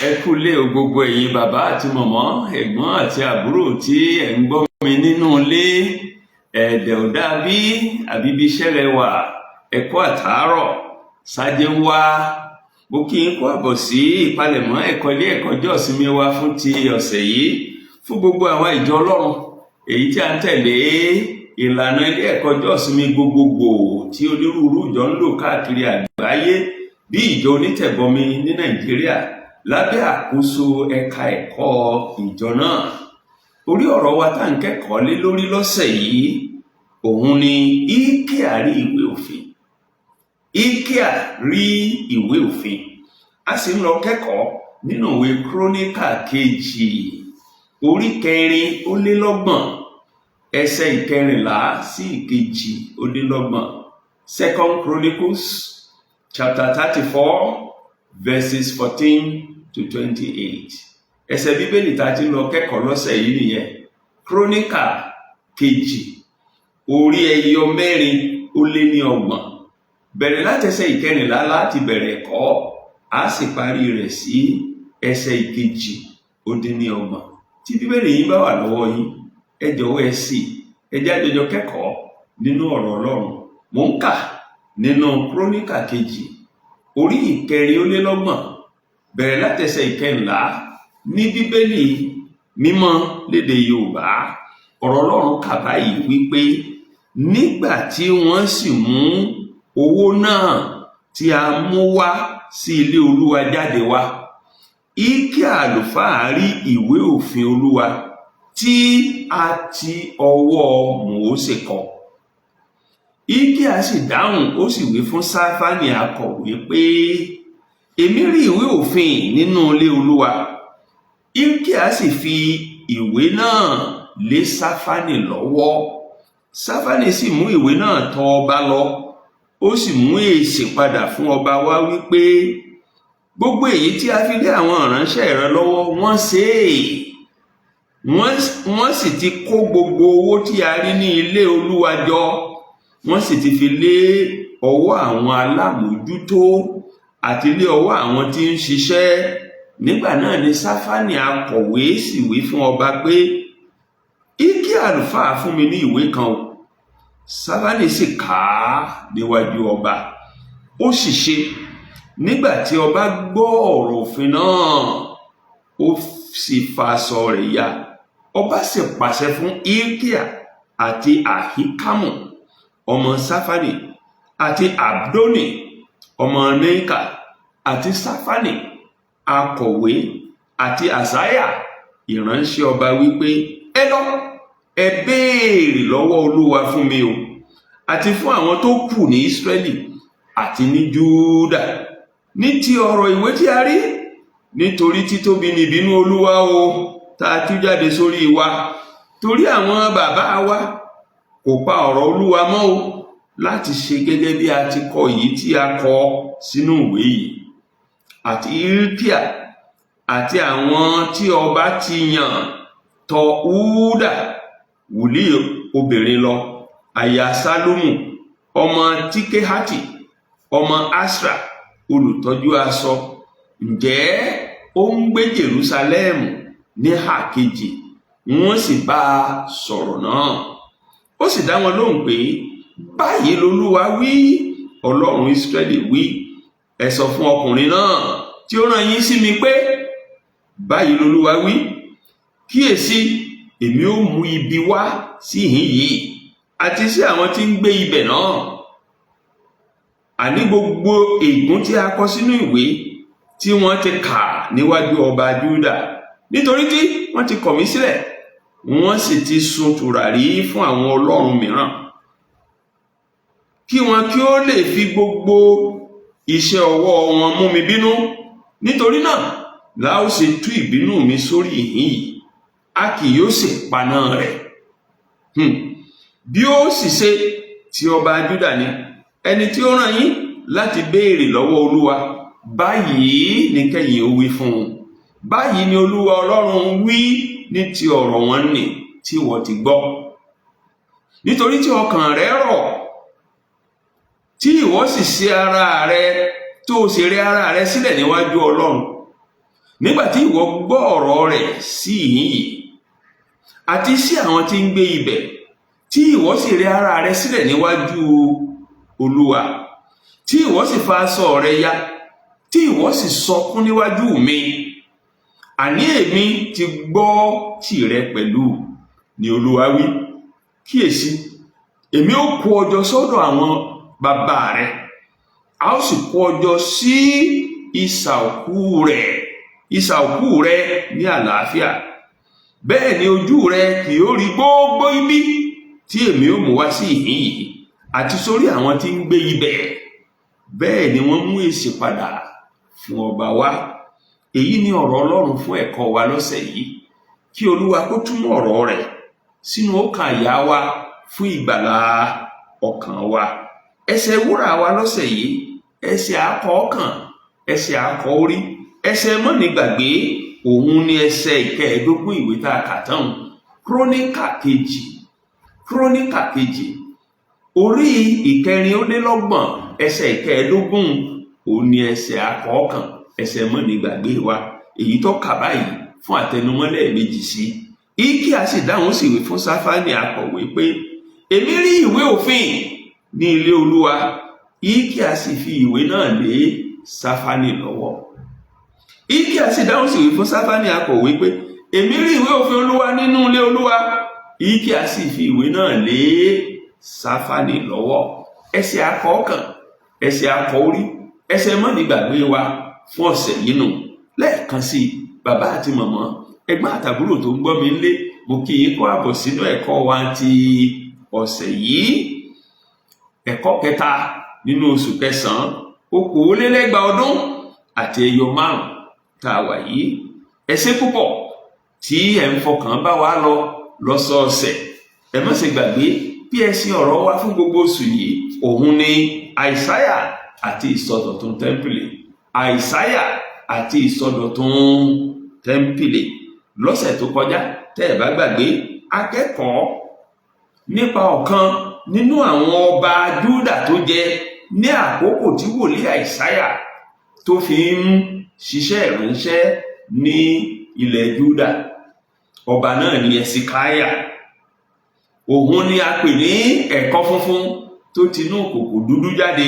Ẹ kúlé o gbogbo ẹ̀yin bàbá àti mọ̀mọ́, ẹ̀gbọ́n àti àbúrò tí ẹ̀ ń gbọ́ mi nínú ilé. Ẹ̀dẹ̀ ò dàbí àbíbí iṣẹ́ rẹ wà. Ẹ kú àtàárọ̀, sáájé ń wá. Mo kí n kú àbọ̀ sí ìpalẹ̀mọ́ ẹ̀kọ́ ilé ẹ̀kọ́ ọjọ́ ìsinmi wa fún ti ọ̀sẹ̀ yìí. Fún gbogbo àwọn ìjọ Ọlọ́run èyí tí a ń tẹ̀lé ìlànà ilé ẹ̀kọ́ ọjọ́ ìsinmi gbogbogbò tí onírúurú ìjọ ń lò káàkiri àgbáyé bí ìjọ onítẹ̀bọmi ní Nàìjíríà lábẹ́ àkóso ẹ̀ka ẹ̀kọ́ ìjọ náà. Orí ọ̀rọ̀ wa tá à ń kẹ́kọ̀ọ́ lé lórí lọ́sẹ̀ yìí òun ni IKEA rí ìwé òfin. IKEA rí ìwé òfin. A sì ń lọ kẹ́kọ̀ọ́ nínú ìwé Kíróníkà kejì orí 4 ẹsẹ̀ 14 sí 22. 2 Chronicles chapter 34 verses 14 to 28. Ẹsẹ̀ bíbélì tá a ti lọ kẹ́kọ̀ọ́ lọ́sẹ̀ yìí nìyẹn. Kíróníkà kejì orí 4. Bẹ̀rẹ̀ láti ẹsẹ̀ 14 láti bẹ̀rẹ̀ ẹ̀kọ́, a sì parí rẹ̀ sí ẹsẹ̀ 22. Tí bíbélì yìí bá wà lọ́wọ́ yín, ẹ jọ̀wọ́ ẹ ṣí, ẹ jẹ́ a jọ kẹ́kọ̀ọ́ nínú ọ̀rọ̀ Ọlọ́run. Mo ń kà nínú Kíróníkà kejì orí 4 bẹ̀rẹ̀ láti ẹsẹ̀ 14 ní bíbélì mímọ́ lédè Yorùbá. Ọ̀rọ̀ Ọlọ́run kà báyìí wípé nígbà tí wọ́n sì mú owó náà tí a mú wá sí ilé Olúwa jáde wá, IKEA àlùfáà rí ìwé òfin Olúwa tí a ti ọwọ́ Mósè kọ. IKEA sì dáhùn, ó sì wí fún Sáfánì akọ̀wé pé, èmi rí ìwé òfin nínú ilé Olúwa. IKEA sì fi ìwé náà lé Sáfánì lọ́wọ́. Sáfánì sì mú ìwé náà tọ̀ ọba lọ. Ó sì mú èsì padà fún ọba wá wípé gbogbo èyí tí a fi lé àwọn ìránṣẹ́ rẹ lọ́wọ́ wọ́n ṣe é. Wọ́n sì ti kó gbogbo owó tí a rí ní ilé Olúwa jọ. Wọ́n sì ti fi lé ọwọ́ àwọn alámòójútó àti lé ọwọ́ àwọn tí ń ṣiṣẹ́. Nígbà náà ni Sáfánì akọ̀wé sì wí fún ọba pé, IKEA àlùfáà fún mi ní ìwé kan o. Sáfánì sì kà á níwájú ọba. Ó sì ṣe, nígbà tí ọba gbọ́ ọ̀rọ̀ òfin náà, ó sì fa aṣọ rẹ̀ ya. Ọba sì pàṣẹ fún IKEA àti Ahikamu ọmọ Sáfánì àti Abdoni ọmọ Neika àti Sáfánì akọ̀wé àti Àsáyà ìránṣẹ́ ọba wípé, ẹ lọ, ẹ béèrè lọ́wọ́ Olúwa fún mi o, àti fún àwọn tó kù ní Ísírẹ́lì àti ní Júdà ní ti ọ̀rọ̀ ìwé tí a rí, nítorí títóbi ni ìbínú Olúwa o tá a tú jáde sórí wa. Torí àwọn bàbá wa kò pa ọ̀rọ̀ Olúwa mọ́ o, láti ṣe gẹ́gẹ́ bí a ti kọ èyí tí a kọ sínú ìwé yìí. Àti IKEA àti àwọn tí ọba ti yàn tọ̀ Údà wòlíì obìnrin lọ, aya Sálómù ọmọ Tíkéhátì ọmọ Asra olùtọ́jú aṣọ. Ǹjẹ́ ó ń gbé Jerúsálẹ́mù ní ìhà kejì. Wọ́n sì bá a sọ̀rọ̀ náà. Ó sì dá wọn lóhùn pé, báyìí l'Olúwa wí, Ọlọ́run Ísírẹ́lì wí, ẹ sọ fún ọkùnrin náà tí ó rán yín sí mi pé, báyìí l'Olúwa wí, kíyèsí, èmi ó mú ibi wá sí ìhín yìí àti sí àwọn tí ń gbé ibẹ̀ náà, àní gbogbo ègún tí a kọ sínú ìwé tí wọ́n ti kà níwájú ọba Júdà, nítorí tí wọ́n ti kọ̀ mí sílẹ̀, wọ́n sì ti sun tùràrí fún àwọn ọlọ́run mìíràn, kí wọn kí ó lè fi gbogbo iṣẹ́ ọwọ́ wọn mú mi bínú. Nítorí náà la ó ṣe tú ìbínú mi sórí ìhín yìí, a kì yóò sì paná rẹ̀. Bí ó sì ṣe ti ọba Júdà ni, ẹni tí ó rán yín láti béèrè lọ́wọ́ Olúwa, báyìí ni kẹ́yìn ó wí fún un. Báyìí ni Olúwa Ọlọ́run wí ní ti ọ̀rọ̀ wọn nì tí wọ́n ti gbọ́. Nítorí tí ọkàn rẹ rọ̀, tí ìwọ sì ṣe ara rẹ tó o sì rẹ ara rẹ sílẹ̀ níwájú Ọlọ́run, nígbàtí ìwọ gbọ́ ọ̀rọ̀ rẹ̀ sí ìhín yìí àti sí àwọn tí ń gbé ibẹ̀, tí ìwọ sì rẹ ara rẹ sílẹ̀ níwájú Olúwa, tí ìwọ sì fa aṣọ rẹ ya, tí ìwọ sì sọkún níwájú mi, àní èmi ti gbọ́ tìrẹ pẹ̀lú, ni Olúwa wí. Kíyèsí, èmi ó kó ọ jọ sọ́dọ̀ àwọn bàbá rẹ, a ó sì kó ọ jọ sí isà òkú rẹ ní àlàáfíà. Bẹ́ẹ̀ ni ojú rẹ kì yóò rí gbogbo ibi tí èmi ó mú wá sí ìhín yìí àti sórí àwọn tí ń gbé ibẹ̀. Bẹ́ẹ̀ ni wọ́n mú èsì padà fún ọba wá. Èyí ni ọ̀rọ̀ Ọlọ́run fún ẹ̀kọ́ wa lọ́sẹ̀ yìí. Kí Olúwa kó túmọ̀ ọ̀rọ̀ rẹ̀ sínú ọkàn àyà wa fún ìgbàlà ọkàn wa. Ẹsẹ̀ wúrà wa lọ́sẹ̀ yìí, ẹsẹ̀ akọ ọkàn, ẹsẹ̀ akọ orí, ẹsẹ̀ mọ́nigbàgbé, òun ni ẹsẹ̀ ìkẹẹ̀ẹ́dógún ìwé tá a kà tán. Kíróníkà kejì orí ìkẹrìnlélọ́gbọ̀n ẹsẹ̀ ìkẹẹ̀ẹ́dógún, òun ni ẹsẹ̀ akọ ọkàn, ẹsẹ̀ mọ́nigbàgbé wa. Èyí tó kà báyìí fún àtẹnumọ́lẹ̀ méjì sí. Hilkiah sì dáhùn sí ìwé fún Sáfánì akọ̀wé pé, èmi rí ìwé òfin ní ilé Olúwa. Hilkiah sì fi ìwé náà lé Sáfánì lọ́wọ́. Hilkiah sì dáhùn sí ìwé fún Sáfánì akọ̀wé pé, èmi rí ìwé òfin Olúwa nínú ilé Olúwa. Hilkiah sì fi ìwé náà lé Sáfánì lọ́wọ́. Ẹsẹ̀ akọ ọkàn, ẹsẹ̀ akọ orí, ẹsẹ̀ mọ́nigbàgbé wa fún ọ̀sẹ̀ yìí nù. Lẹ́ẹ̀kan sí, bàbá àti màmá, ẹ̀gbọ́n àtàbúrò tó ń gbọ́ mi nílé, mo kí yín kó àbọ̀ sínú ẹ̀kọ́ wa ti ọ̀sẹ̀ yìí. Ẹ̀kọ́ kẹta nínú oṣù kẹsàn-án, okòólélẹ́gbàá ọdún àti ẹyọ 5 tá a wà yìí. Ẹ ṣé púpọ̀ tí ẹ ń fọkàn bá wa lọ lọ́sọ̀ọ̀sẹ̀. Ẹ má ṣe gbàgbé bí ẹsìn ọ̀rọ̀ wa fún gbogbo oṣù yìí, òun ni Àìsáyà àti ìsọdọ̀tun tẹ́ḿpìlì. Àìsáyà àti ìsọdọ̀tun tẹ́ḿpìlì. Lọ́sẹ̀ tó kọjá, tẹ́ ẹ bá gbàgbé, akẹ́kọ̀ọ́ nípa ọ̀kan nínú àwọn ọba Júdà tó jẹ ní àkókò tí wòlíì Àìsáyà tó fi ń ṣiṣẹ́ ìránṣẹ́ ní ilẹ̀ Júdà. Ọba náà ni Ẹsikáyà. Òun ni a pè ní ẹ̀kọ́ funfun tó tinú kòkò dúdú jáde.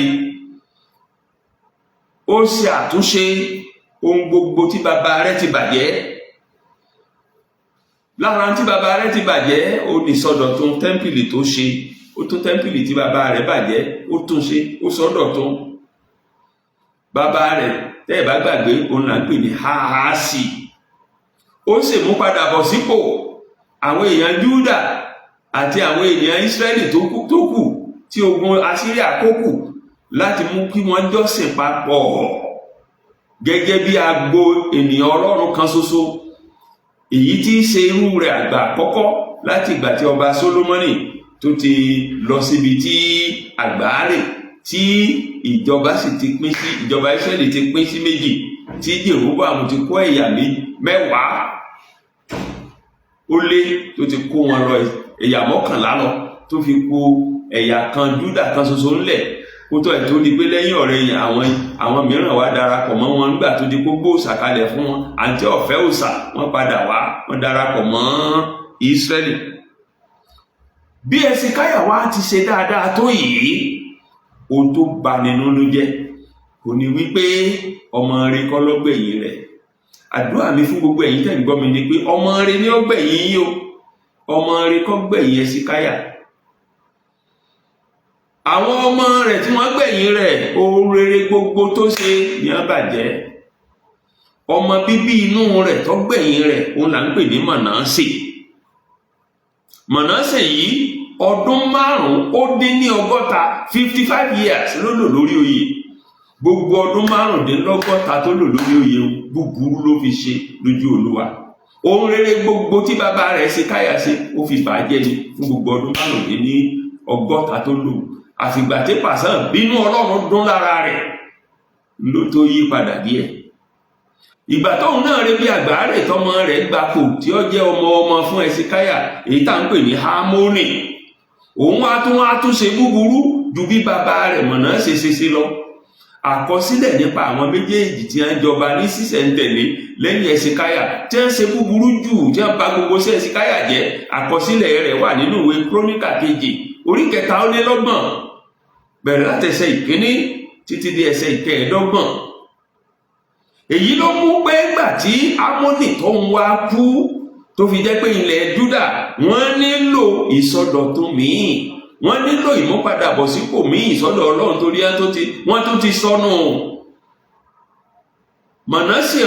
Ó ṣe àtúnṣe ohun gbogbo tí bàbá rẹ̀ ti bàjẹ́. Lára tí bàbá rẹ̀ ti bàjẹ́, ó ní ìsọdọ̀tun tẹ́ḿpìlì tó ṣe. Ó tún tẹ́ḿpìlì tí bàbá rẹ̀ bàjẹ́, ó tún ṣe, ó sọdọ̀tun. Bàbá rẹ̀, tẹ́ ẹ bá gbàgbé, òun là ń pè ní Ahasi. Ó sì mú padà bọ̀ sípò àwọn èèyàn Júdà àti àwọn èèyàn Ísírẹ́lì tó kù tí ogun Asíríà kó kù láti mú kí wọ́n jọ́sìn papọ̀ gẹ́gẹ́ bí agbo ènìyàn Ọlọ́run kan ṣoṣo. Èyí tí í ṣe irú rẹ̀ àgbà àkọ́kọ́ láti ìgbà tí ọba Sólómọ́nì tó ti lọ síbi tí àgbáre tí ìjọba sì ti pín sí, ìjọba Ísírẹ́lì ti pín sí méjì, tí Jèróbóàmù ti kó ẹ̀yà 10 ó lé, tó ti kó wọn lọ ẹ̀yà 11 lọ, tó fi kó ẹ̀yà kan Júdà kan ṣoṣo ńlẹ̀. Kó tó ẹ̀ tó di pé lẹ́yìn ọ̀rẹ́ yẹn àwọn mìíràn wá darapọ̀ mọ́ wọn nígbà tó di kó gbóòsà kalẹ̀ fún wọn. Àǹtí ọ̀fẹ́ òòsà wọ́n padà wá, wọ́n darapọ̀ mọ́ Ísírẹ́lì. Bí Ẹsikáyà wá ti ṣe dáadáa tó yìí, ohun tó bani nínú jẹ́ kò ní wípé ọmọ rẹ̀ kọ́ ló gbẹ̀yìn rẹ̀. Àdúrà mi fún gbogbo ẹ̀yin tẹ́ ń gbọ́ mi ni pé ọmọ rẹ̀ ni ó gbẹ̀yìn yín o. Ọmọ rẹ̀ kọ́ gbẹ̀yìn Ẹsikáyà. Àwọn ọmọ rẹ̀ tí wọ́n gbẹ̀yìn rẹ̀, ohun rere gbogbo tó ṣe ni á bàjẹ́. Ọmọ bíbí inú rẹ̀ tó gbẹ̀yìn rẹ̀, òun là ń pè ní Mànásè. Mànásè yìí ọdún 560, 55 years ló lò lórí oyè. Gbogbo ọdún 65 tó lò lórí oyè búburú ló fi ṣe lójú Olúwa. Ohun rere gbogbo tí bàbá rẹ̀ Ẹsikáyà ṣe, ó fi bàjẹ́ ni fún gbogbo ọdún 65 tó lò. Àfìgbà tí pàṣán bínú Ọlọ́run dún lára rẹ̀ ló tó yí padà díẹ̀. Ìgbà tóun náà rí bí àgbáre tọmọ rẹ̀ gbapò tí ó jẹ́ ọmọ fún Ẹsikáyà, èyí tá ń pè ní Hámónì. Òun á tún ṣe búburú ju bí bàbá rẹ̀ Mànásè ṣe lọ. àkọsílẹ̀ nípa àwọn méjèèjì tí wọ́n jọba ní sísẹ̀ntẹ̀lé lẹ́yìn Ẹ̀sìkáyà tí wọ́n ṣe búburú jù tí wọ́n bà gbogbo sí Ẹ̀sìkáyà jẹ́. àkọsílẹ̀ rẹ̀ wà nínú ìwé Kíróníkà kejì orí 23 bẹ̀rẹ̀ láti ẹsẹ̀ ìkíní títí dé ẹsẹ̀ ìkẹẹ̀ẹ́dọ́gbọ̀n. èyí ló mú pé ìgbà tí Ámónì tó ń wá kú tó fi jẹ́ pé ilẹ̀ Júdà wọ́n nílò ìsọdọ̀tun míì, wọ́n nílò ìmúpadàbọ̀sípò míì sọ́dọ̀ Ọlọ́run torí wọ́n tó ti sọnù. Mànásè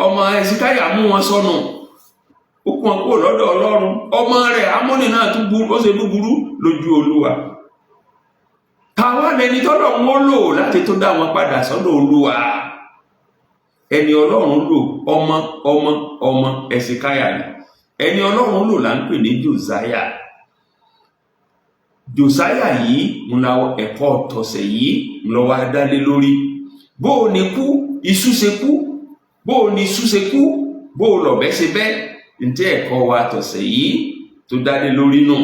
ọmọ Ẹ̀sìkáyà mú wọn sọnù, ó kún wọn kúrò lọ́dọ̀ Ọlọ́run. ọmọ rẹ̀ Ámónì náà ó ṣe búburú lójú Olúwa. táwa lẹni tọ́lọ̀ ń lò láti tó dá wọn padà sọ́dọ̀ Olúwa? ẹni Ọlọ́run lò ọmọ Ẹ̀sìkáyà ni. ẹni Ọlọ́run lò là ń pè ní Jòsáyà yìí ń la ẹ̀kọ́ tọ̀sẹ̀ yìí ń lọ wá dálé lórí. bó o ní kú iṣu ṣe kú, bó o ní iṣu ṣe kú, bó o lọ̀bẹ ṣe bẹ́. ǹjẹ́ ẹ̀kọ́ wa tọ̀sẹ̀ yìí tó dálé lórí nù.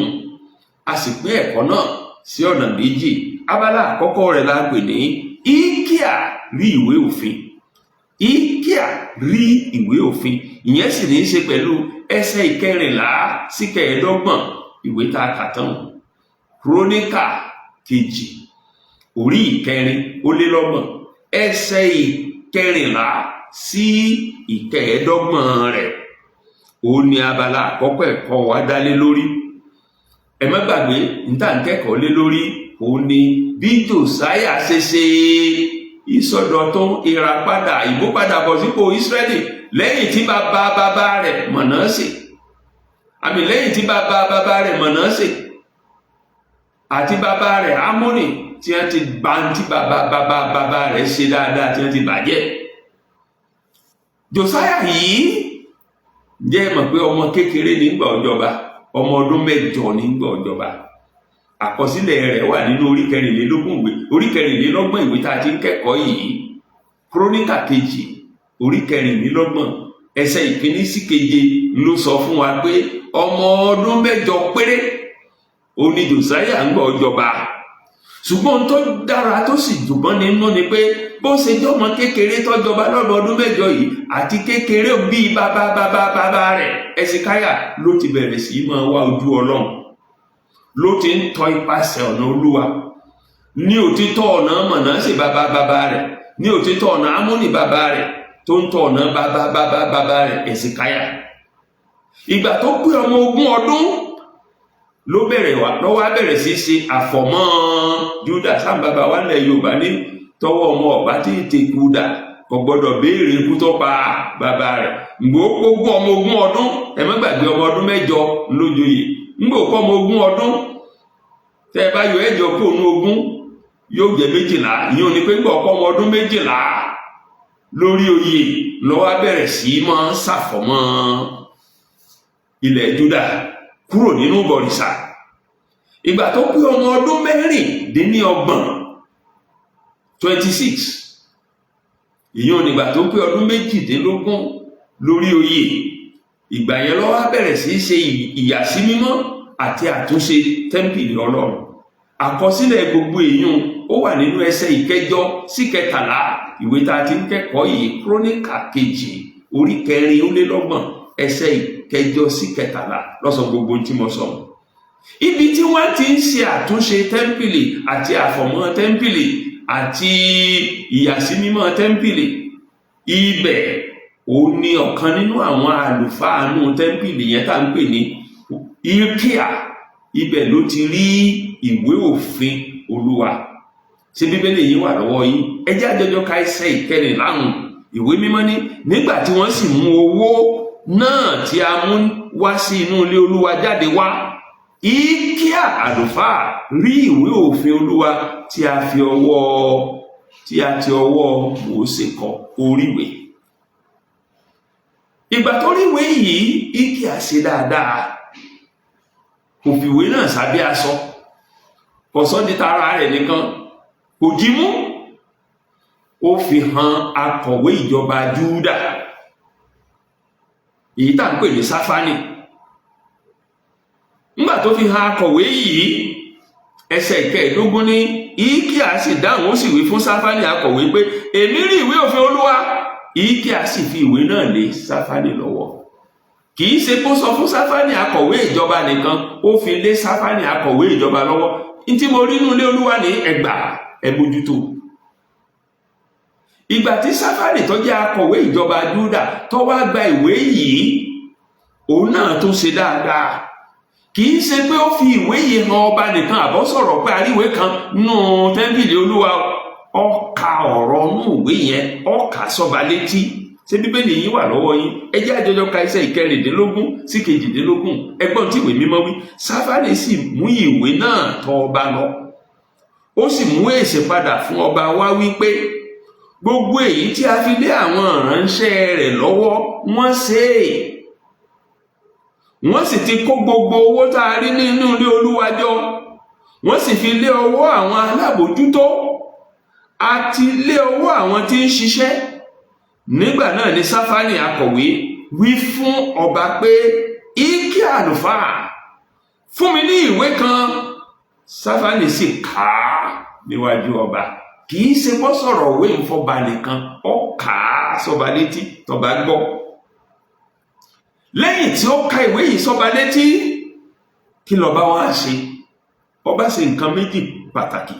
a sì pín ẹ̀kọ́ náà sí ọ̀nà méjì. abala àkọ́kọ́ rẹ̀ la pè ní ìkíà rí ìwé òfin. ìkíà rí ìwé òfin, ìyẹn sì ní í ṣe pẹ̀lú ẹsẹ̀ 14 sí 15 ìwé tá a kà tán. Kíróníkà kejì orí 4 ẹsẹ̀ 14 sí 15 rẹ̀. ó ní abala àkọ́kọ́ ẹ̀kọ́ wa dálé lórí. ẹ má gbàgbé níta ń kẹ́kọ̀ọ́ lé lórí ó ní bí Jòsáyà ṣe ṣe ìsọdọ̀tun ìràpadà ìmúpadàbọ̀sípò Ísírẹ́lì lẹ́yìn tí bàbá rẹ̀ Mànásè Mànásè àti bàbá rẹ̀ Ámónì tí wọ́n ti bá tí bàbá rẹ̀ ṣe dáadáa tí wọ́n ti bàjẹ́. Jòsáyà yìí jẹ́ mọ̀ pé ọmọ kékeré nígbà ọjọba, ọmọ ọdún 8 nígbà ọjọba. àkọsílẹ̀ rẹ̀ wà nínú orí 24 ìwé tá a ti ń kẹ́kọ̀ọ́ yìí. Kíróníkà kejì orí 24 ẹsẹ̀ 1 sí 7 ló sọ fún wa pé ọmọ ọdún 8 péré ó ní Jòsáyà ń gbọ́ ọjọba. ṣùgbọ́n tó dára tó sì dùnmọ́ nínú ni pé bó ṣe jẹ́ ọmọ kékeré tó jọba lọ́dọ̀ ọdún 8 yìí àti kékeré bíi bàbá rẹ̀ Ẹ̀sìkáyà ló ti bẹ̀rẹ̀ sí máa wá ojú Ọlọ́run, ló ti ń tọ ipasẹ̀ ọ̀nà Olúwa ní òtítọ́ ọ̀nà Mànásè bàbá rẹ̀, ní òtítọ́ ọ̀nà Ámónì bàbá rẹ̀ tó ń tọ ọ̀nà bàbá rẹ̀ Ẹ̀sìkáyà. ìgbà tó pé ọmọ 20 ọdún lọ́wọ́ bẹ̀rẹ̀ sí ṣe àfọ̀mọ́ Júdà. sáà bàbá wa lẹ̀ Yorùbá ní tọwọ́ ọmọ ọ̀bá tí ì tekú dà kò gbọ́dọ̀ béèrè ikú tó pa bàbá rẹ̀. gbogbo ọmọ 20 ọdún, ẹ má gbàgbé ọmọ ọdún 8 lójoyè. gbogbo ọmọ 20 ọdún tẹ́ ẹ bá yọ 8 kó nú 20 yóò jẹ́ 12. ìyẹn ò ní pé gbọ́ ọmọ ọdún 12 lórí oyè lọ́wọ́ bẹ̀rẹ̀ sí máa ṣàfọ̀mọ́ ilẹ̀ Júdà kúrò nínú bọ̀rìṣà. ìgbà tó pé ọmọ ọdún 26 ìyẹn nígbà tó pé ọdún 18 lórí oyè. ìgbà yẹn ló wá bẹ̀rẹ̀ sí ṣe ìyàsímímọ́ àti àtúnṣe tẹ́ḿpìlì Ọlọ́run. àkọsílẹ̀ gbogbo èèyàn ó wà nínú ẹsẹ̀ 9 sí 13 ìwé tá a ti ń kẹ́kọ̀ọ́ yìí. Kíróníkà kejì orí 4 ẹsẹ̀ 9 sí 13 lọ́sọ̀ gbogbo tí mo sọ. ibi tí wọ́n ti ń ṣe àtúnṣe tẹ́ḿpìlì àti àfọ̀mọ́ tẹ́ḿpìlì àti ìyàsímímọ́ tẹ́ḿpìlì, ibẹ̀ ó ní ọ̀kan nínú àwọn àlùfáà nínú tẹ́ḿpìlì yẹn tá ń pè ní ìkíà. ibẹ̀ ló ti rí ìwé òfin Olúwa. ṣé Bíbélì yìí wà lọ́wọ́ yín? ẹ jẹ́ àjọjọ ka ẹsẹ̀ 14 ìwé mímọ́ ní nígbà tí wọ́n sì mú owó náà tí a mú wá sí inú ilé Olúwa jáde wá, ìkíà àlùfáà rí ìwé òfin Olúwa tí a ti ọwọ́ Mósè kọ oríwé. ìgbà tó ríwé yìí ìkíà ṣe dáadáa, kò fìwé náà sábẹ́ aṣọ, kò sọ di tara rẹ̀ nìkan, kò jí mú, ó fi hàn akọ̀wé ìjọba Júdà èyí tá ń pè ní Sáfánì. nígbà tó fi hàn akọ̀wé yìí, ẹsẹ̀ ìkẹẹ̀dógún ní Hilkiah sì dáhùn ó sì wí fún Ṣáfánì akọ̀wé pé èmi rí ìwé òfin Olúwa. Hilkiah sì fi ìwé náà lé Ṣáfánì lọ́wọ́. kì í ṣe kó sọ fún Ṣáfánì akọ̀wé ìjọba nìkan, ó fi lé Ṣáfánì akọ̀wé ìjọba lọ́wọ́. ní tí mo rí nínú ilé Olúwa ní ẹ bójútó. ìgbà tí Ṣáfánì tó jẹ́ akọ̀wé ìjọba Júdà tó wá gba ìwé yìí, òun náà tó ṣe dáadáa. kì í ṣe pé ó fi ìwé yìí hàn ọba nìkan àbọ̀ sọ̀rọ̀ pé àríwé kan nínú tẹ́ḿpìlì Olúwa, ó ka ọ̀rọ̀ nínú ìwé yẹn, ó kà sọ́ba létí. ṣé Bíbélì yìí wà lọ́wọ́ yín? ẹ jẹ́ àjọjọ ka ẹsẹ̀ ìkẹrìndínlógún sí kejìdínlógún. ẹgbọ́n tí ìwé mímọ́ wí. Ṣáfánì sì mú ìwé náà tọ̀ ọba lọ, ó sì mú èsì padà fún ọba wá wípé gbogbo èyí tí a fi lé àwọn ìránṣẹ́ rẹ̀ lọ́wọ́ wọ́n ṣe é. wọ́n sì ti kó gbogbo owó tá a rí nínú ilé Olúwa jọ, wọ́n sì fi lé ọwọ́ àwọn alábòójútó àti lé ọwọ́ àwọn tí ń ṣiṣẹ́. nígbà náà ni Ṣáfánì akọ̀wé wí fún ọba pé Hilkiah àlùfáà fún mi ní ìwé kan. Ṣáfánì sì kà á níwájú ọba. kì í ṣe bọ́ sọ̀rọ̀ òwe ìfọba nìkan, ó kà á sọba létí tọba gbọ́. lẹ́yìn tí ó ka ìwé yìí sọba létí, kí lọba wá ṣe? ọba ṣe nǹkan méjì pàtàkì.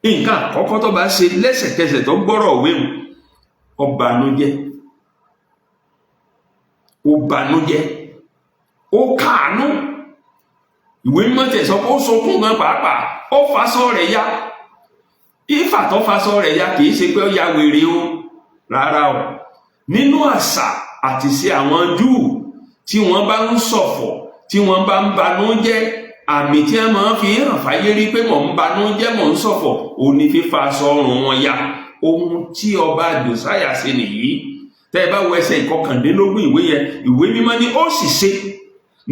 nǹkan àkọ́kọ́ tó bá ṣe lẹ́sẹ̀kẹsẹ̀ tó gbọ́rọ̀ òwe mu, ó banújẹ́, ó káàánú. ìwé mímọ́ tẹ̀ sọ pé ó sọkún gan pàápàá, ó faṣọ rẹ̀ ya. ìfà tó faṣọ rẹ̀ ya kì í ṣe pé ó ya wèrè o, rárá o. nínú àṣà àti ṣe àwọn Júù, tí wọ́n bá ń ṣọ̀fọ̀, tí wọ́n bá ń banújẹ́, àmì tí wọ́n máa fi hàn fáyé rí pé mò ń banújẹ́, mò ń ṣọ̀fọ̀, òun ni fífa aṣọ ọrùn wọn ya. ohun tí ọba Jòsáyà ṣe nìyí. tẹ́ ẹ bá wo ẹsẹ̀ ìkọkàndínlógún ìwé yẹn, ìwé mímọ́ ní ó sì ṣe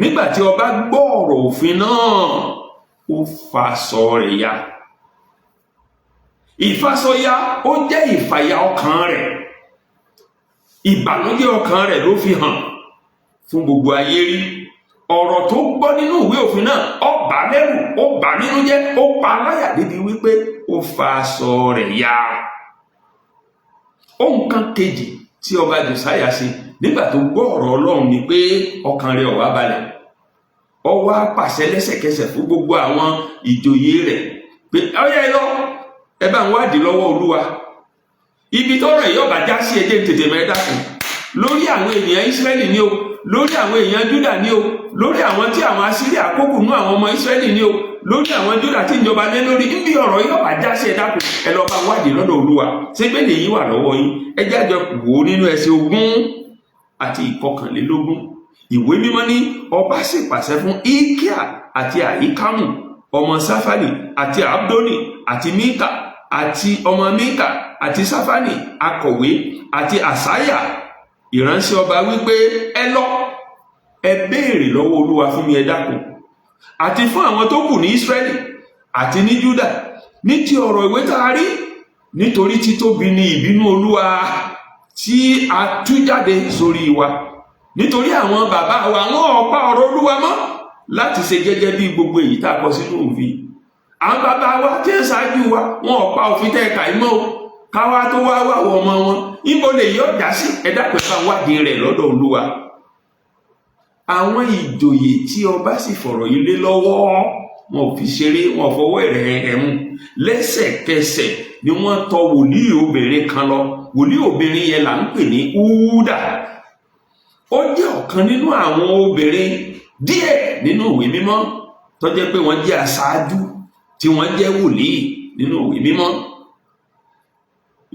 nígbà tí ọba gbọ́ ọ̀rọ̀ òfin náà, ó fa aṣọ rẹ̀ ya. ìfàsọya ó jẹ́ ìfàyà ọkàn rẹ̀, ìbànújẹ́ ọkàn rẹ̀ ló fi hàn fún gbogbo ayé rí. ọ̀rọ̀ tó gbọ́ nínú ìwé òfin náà ó bà á lẹ́rù, ó bà á nínú jẹ́, ó pa láyà débi wípé ó fa aṣọ rẹ̀ ya. ohun kan kejì tí ọba Jòsáyà ṣe nígbà tó gbọ́ ọ̀rọ̀ Ọlọ́run ni pé ọkàn rẹ̀ ó wá balẹ̀. ó wá pàṣẹ lẹ́sẹ̀kẹsẹ̀ fún gbogbo àwọn ìjòyè rẹ̀ pé ọyá ẹ lọ, ẹ bá ń wádìí lọ́wọ́ Olúwa. ibi tọ́rọ̀ èyí ọba já sí ẹjẹ́ tètè mẹ́ta fún, lórí àwọn ènìyàn Ísírẹ́lì ni o, lórí àwọn èèyàn Júdà ni o, lórí àwọn tí àwọn Asíríà kókù nú àwọn ọmọ Ísírẹ́lì ni o, lórí àwọn Júdà tí ìjọba lé lórí. níbi ọ̀rọ̀ yìí ọba já sí ẹ̀dá kù, ẹ lọ bá wádìí lọ́dọ̀ Olúwa. ṣé Bíbélì yìí wà lọ́wọ́ yín? ẹ jẹ́ àjọ wò ó nínú ẹsẹ̀ 20 àti 21. ìwé mímọ́ ní ọba sì pàṣẹ fún Hilkiah àti Ahikamu ọmọ Ṣáfánì àti Abdoni àti Mika àti ọmọ Mika àti Ṣáfánì akọ̀wé àti Àsáyà ìránṣẹ́ ọba wípé ẹ lọ, ẹ béèrè lọ́wọ́ Olúwa fún mi, ẹ dákun, àti fún àwọn tó kù ní Ísírẹ́lì àti ní Júdà ní ti ọ̀rọ̀ ìwé tá a rí, nítorí títóbi ni ìbínú Olúwa tí a tú jáde sórí wa. nítorí àwọn bàbá wa wọn ò pa ọ̀rọ̀ Olúwa mọ́ láti ṣe gẹ́gẹ́ bí gbogbo èyí tá a kọ sínú òfin. àwọn bàbá wa tí ń ṣáájú wa wọn ò pa òfin tẹ́ ẹ̀ka ìmọ̀ o, káwá tó wá wà wọ ọmọ wọn. ibo lè yọ ọjà sí? ẹ dákun ká wádìí rẹ̀ lọ́dọ̀ Olúwa. àwọn ìjòyè tí ọba sì fọ̀rọ̀ yìí lé lọ́wọ́, wọn ò fi ṣeré, wọn ò fọwọ́ ẹ̀rẹ̀ mú. lẹ́sẹ̀kẹsẹ̀ ni wọ́n tọ̀ wòlíì obìnrin kan lọ. wòlíì obìnrin yẹn là ń pè ní Húdà. ó jẹ́ ọ̀kan nínú àwọn obìnrin díẹ̀ nínú ìwé mímọ́ tó jẹ́ pé wọ́n jẹ́ aṣáájú, tí wọ́n jẹ́ wòlíì nínú ìwé mímọ́.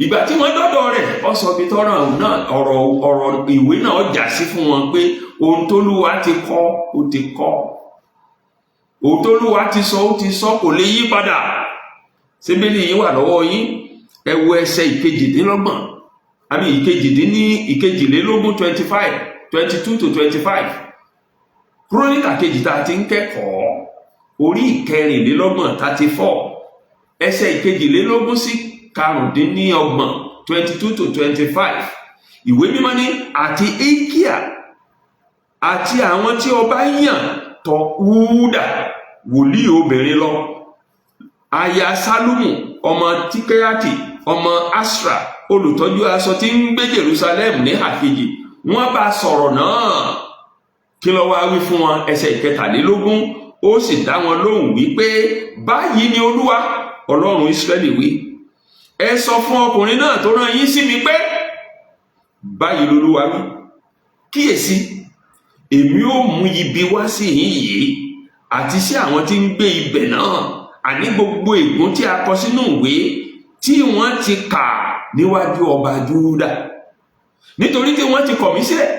ìgbà tí wọ́n dọ́dọ̀ rẹ̀, ó sọ bí tọ́rọ̀ ọ̀rọ̀ ìwé náà jà sí fún wọn pé ohun t'Olúwa ti kọ́ ó ti kọ́, ohun t'Olúwa ti sọ ó ti sọ, kò lè yí padà. ṣé Bíbélì yìí wà lọ́wọ́ yín? ẹ wo ẹsẹ̀ ìkejìdínlógún 22-25. Kíróníkà kejì tá a ti ń kẹ́kọ̀ọ́, orí ìkẹrìnlélọ́gbọ̀n 34, ẹsẹ̀ ìkejìlélógún sí 25, 22-25. ìwé mímọ́ ní àti Hilkiah àti àwọn tí ọba yàn tọ̀ Húdà wòlíì obìnrin lọ, aya Sálúmù ọmọ Tíkẹ́yàtì ọmọ Asra, olùtọ́jú aṣọ tí ń gbé Jerusalem ní àkejì, wọ́n bá sọ̀rọ̀ náà. Kí ló wá wí fún wọn? Ẹsẹ̀ 17, ó sì dá wọn lóhùn wípé, báyìí ni Olúwa Ọlọ́run Ísírẹ́lì wí, ẹ sọ fún ọkùnrin náà tó rán yín sí mi pé, báyìí l'Olúwa wí, kíyèsí, èmi ó mú ibi wá sí yín yìí àti sí àwọn tí ń gbé ibẹ̀ náà, àní gbogbo ègún tí a kọ sínú ìwé tí wọ́n ti kà níwájú ọba Júdà, nítorí tí wọ́n ti kọ̀ mí sílẹ̀,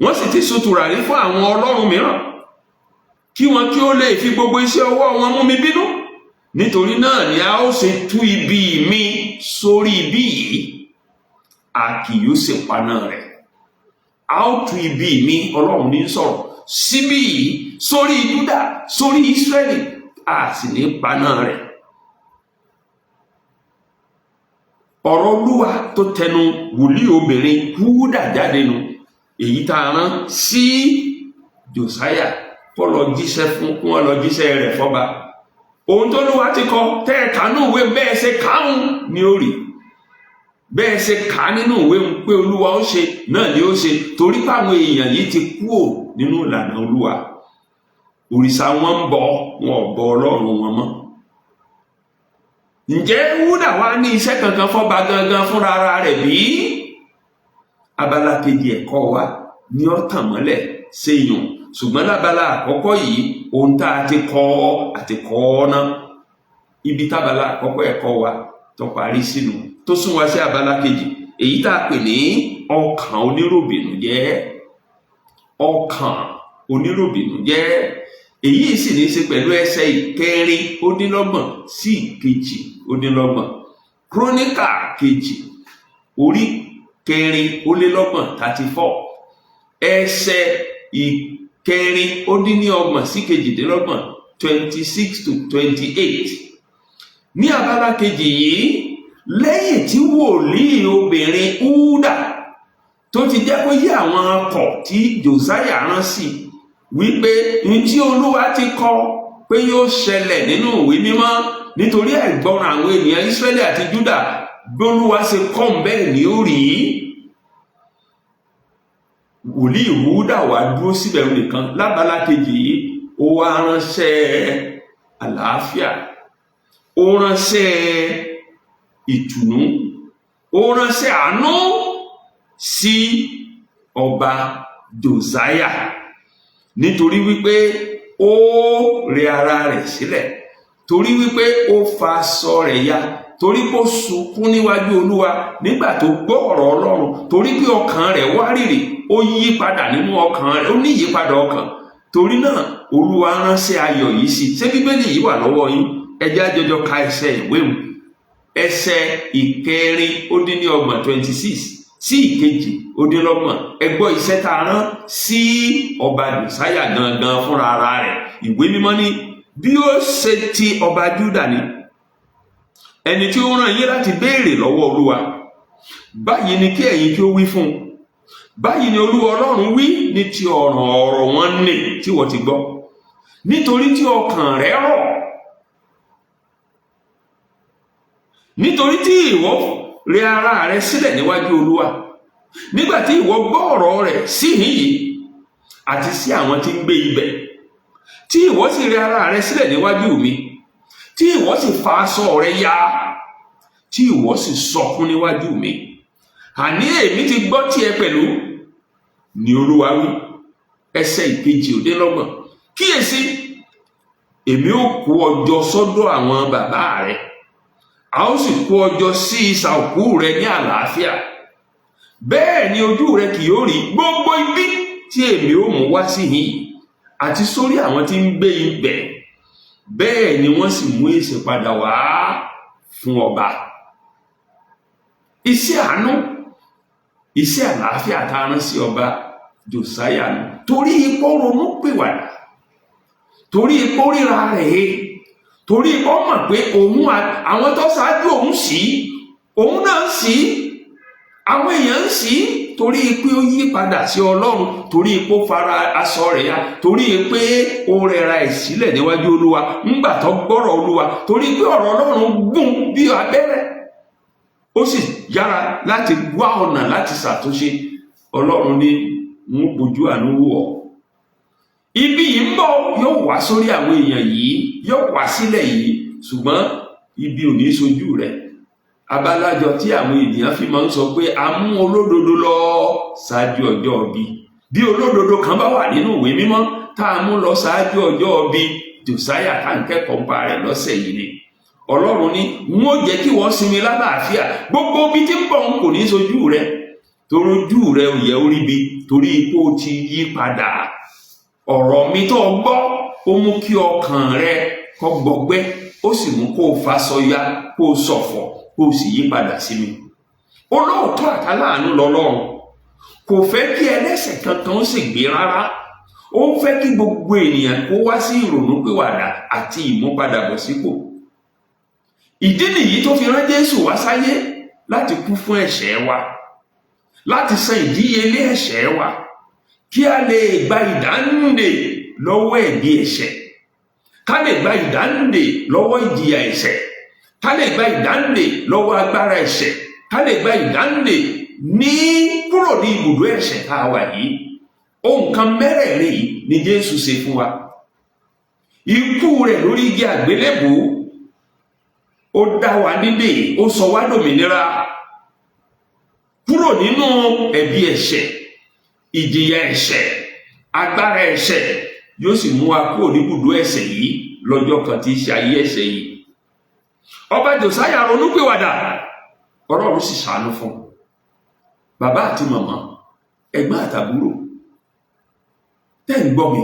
wọ́n sì ti so tùràrí fún àwọn ọlọ́run mìíràn, kí wọn kí ó lè fi gbogbo iṣẹ́ ọwọ́ wọn mú mi bínú. Nítorí náà ni a ó ṣe tú ibi mi sórí ibi yìí, a kì yóò sì paná rẹ̀. A ó tú ibi mi, Ọlọ́run ní sọ̀rọ̀, síbí yìí sórí Júdà, sórí Ísírẹ́lì, a sì ní paná rẹ̀. Ọ̀rọ̀ Olúwa tó tẹnu wòlíì obìnrin Húdà jáde nù, èyí tá a rán sí Jòsáyà kó lọ jíṣẹ́ fún, kí wọ́n lọ jíṣẹ́ rẹ̀ fọ́ba. Ohun tó Olúwa ti kọ tẹ́ ẹ kà nínú ìwé, bẹ́ẹ̀ ṣe kàún ni ó rí, bẹ́ẹ̀ ṣe kà nínú ìwé pé Olúwa ó ṣe náà ni ó ṣe, torí páwọn èèyàn yìí ti kúrò nínú ìlànà Olúwa. Òrìṣà wọn ń bọ, wọn ò bọ Ọlọ́run wọn mọ́. Ǹjẹ́ Húdà wá ní iṣẹ́ kankan fọ́ba gangan fúnra ara rẹ̀ bí? Abala kejì ẹ̀kọ́ wa ni ó tàn mọ́lẹ̀ séyùn, ṣùgbọ́n lábala àkọ́kọ́ yìí ohun tá a ti kọ́ àti kọ́ ná. Ibi tábala àkọ́kọ́ ẹ̀kọ́ wa tó parí sínú, tó sún wa sí abala kejì, èyí tá a pè ní ọkàn oníròbìnújẹ́. Ọkàn oníròbìnújẹ́, èyí sì ní í ṣe pẹ̀lú ẹsẹ̀ 4 sí 2. Kíróníkà kejì orí 4 34, ẹsẹ̀ 4 sí 22 26 to 28. Ní abala kejì yìí, lẹ́yìn tí wòlíì obìnrin Húdà tó ti jẹ́ kó yé àwọn akọ̀ tí Jòsáyà rán sí wípé ní tí Olúwa ti kọ pé yóò ṣẹlẹ̀ nínú ìwé mímọ́ nítorí àìgbọràn àwọn ènìyàn Ísírẹ́lì àti Júdà, bí Olúwa ṣe kọ́ bẹ́ẹ̀ ni ó rí. Wòlíì Húdà wá dúró síbẹ̀ nìkan. Lábala kejì yìí, ó wá ránṣẹ́ àlàáfíà, ó ránṣẹ́ ìtùnú, ó ránṣẹ́ àánú sí ọba Jòsáyà, nítorí wípé ó rẹ ara rẹ̀ sílẹ̀, torí wípé ó fa aṣọ rẹ̀ ya, torí kó sunkún níwájú Olúwa nígbà tó gbọ́ ọ̀rọ̀ Ọlọ́run, torí pé ọkàn rẹ̀ wárìrì, ó yí padà nínú ọkàn rẹ̀, ó ní ìyípadà ọkàn. Torí náà Olúwa ránṣẹ́ ayọ̀ yìí sí. Ṣé Bíbélì yìí wà lọ́wọ́ yín? Ẹ jẹ́ á jọjọ ka ẹsẹ̀ ìwé mu, ẹsẹ̀ 4 26 sí 2. Ẹ gbọ́ iṣẹ́ tá a rán sí ọba Jòsáyà gangan fúnra ara rẹ̀. Ìwé mímọ́ ní, bí ó ṣe ti ọba Júdà ni, ẹni tí ó rán yín láti béèrè lọ́wọ́ Olúwa, báyìí ni kí ẹ̀yin kí ó wí fún un. Báyìí ni Olúwa Ọlọ́run wí ní ti ọ̀rọ̀ wọn nì tí wọ́n ti gbọ́, nítorí tí ọkàn rẹ̀ rọ̀, nítorí tí ìwọ rẹ ara rẹ sílẹ̀ níwájú Olúwa, nígbà tí ìwọ gbọ́ ọ̀rọ̀ rẹ̀ sí yìí àti sí àwọn tí ń gbé ibẹ̀, tí ìwọ sì rẹ ara rẹ sílẹ̀ níwájú mi, tí ìwọ sì fa aṣọ rẹ ya, tí ìwọ sì sọkún níwájú mi, àní èmi ti gbọ́ tiẹ̀ pẹ̀lú, ni Olúwa wí. Ẹsẹ̀ 22. Kíyèsí, èmi ó kó ọ jọ sọ́dọ̀ àwọn bàbá rẹ, a ó sì kó ọ jọ sí isà òkú rẹ ní àlàáfíà. Bẹ́ẹ̀ ni ojú rẹ kì yóò rí gbogbo ibi tí èmi ó mú wá sí yìí àti sórí àwọn tí ń gbé ibẹ̀. Bẹ́ẹ̀ ni wọ́n sì mú èsì padà wá fún ọba. Iṣẹ́ àánú, iṣẹ́ àlàáfíà tá a rán sí ọba Jòsáyà nù, torí ipò ronú pìwàdà, torí ipò ríra rẹ̀, torí ipò mọ̀ pé òun àwọn tó ṣáájú òun sí, òun náà sí, àwọn èèyàn ń sìn torí pé ó yí padà sí Ọlọ́run, torí pé ó fara aṣọ rẹ̀ ya, torí pé ó rẹra ẹ̀ sílẹ̀ níwájú Olúwa ńgbà tó gbọ́rọ̀ Olúwa, torí pé ọ̀rọ̀ Ọlọ́run gùn bí abẹ́rẹ́, ó sì yára láti wá ọ̀nà láti ṣàtúnṣe. Ọlọ́run ní ń bójú àánú wò ọ́. Ibi yìí ń bọ̀ yóò wá sórí àwọn èèyàn yìí, yóò wá sílẹ̀ yìí, ṣùgbọ́n ibi ò ní sojú rẹ̀. Abalájọ tí àwọn ènìyàn fi máa ń sọ pé a mú olódodo lọ ṣáájú ọjọ́ ìbí. Bí olódodo kan bá wà nínú ìwé mímọ́ tá a mú lọ ṣáájú ọjọ́ ìbí, Jòsáyà tá ń kẹ́kọ̀ọ́ ń pa rẹ̀ lọ́sẹ̀ yìí ni. Ọlọ́run ní n ó jẹ́ kí wọ́n sinmi lálàáfíà, gbogbo ibi tí ń bọ̀ ń kò ní sojú rẹ̀, torí ojú rẹ̀ ò yẹ orí bi, torí ipò ti yí padà. Ọ̀rọ̀ mi tó gbọ́ ó mú kí ọkàn rẹ kó gbọgbẹ́, ó sì mú kó o fasọya, kó o ṣọ̀fọ̀, kó o sì yí padà sí mi. Olóòótọ́ àtàláàánú lọ́lọ́run, kò fẹ́ kí ẹlẹ́ṣẹ̀ kankan ó ṣègbé rárá. Ó ń fẹ́ kí gbogbo ènìyàn kó wá sí ìrònúpìwàdà àti ìmúpadàbọ̀sípò. Ìdí nìyí tó fi rán Jésù wá sáyé láti kú fún ẹ̀ṣẹ̀ wa, láti san ìdíyelé ẹ̀ṣẹ̀ wa, kí a lè gba ìdáǹdè lọ́wọ́ ẹ̀bi ẹ̀ṣẹ̀, ká lè gba ìdáǹdè lọ́wọ́ ìjìyà ẹ̀ṣẹ̀, ká lè gba ìdáǹdè lọ́wọ́ agbára ẹ̀ṣẹ̀, ká lè gba ìdáǹdè ní kúrò ní ibùdó ẹ̀ṣẹ̀ tá a wà yìí. Ohun kan mẹ́rẹ̀ẹ̀rin yìí ni Jésù ṣe fún wa. Ikú rẹ̀ lórí igi àgbélébùú, ó dá wa nídè, ó sọ wá dòmìnira kúrò nínú ẹ̀bi ẹ̀ṣẹ̀, ìjìyà ẹ̀ṣẹ̀, agbára ẹ̀ṣẹ̀, yóò sì mú wa kúrò níbùdó ẹ̀ṣẹ̀ yìí lọ́jọ́ kan tí í ṣe ayé ẹ̀ṣẹ̀ yìí. Ọba Jòsáyà ronúpìwàdà, Ọlọ́run sì ṣàánú fún. Bàbá àti màmá, ẹ̀gbọ́n àtàbúrò, tẹ́ ń gbọ́ mi,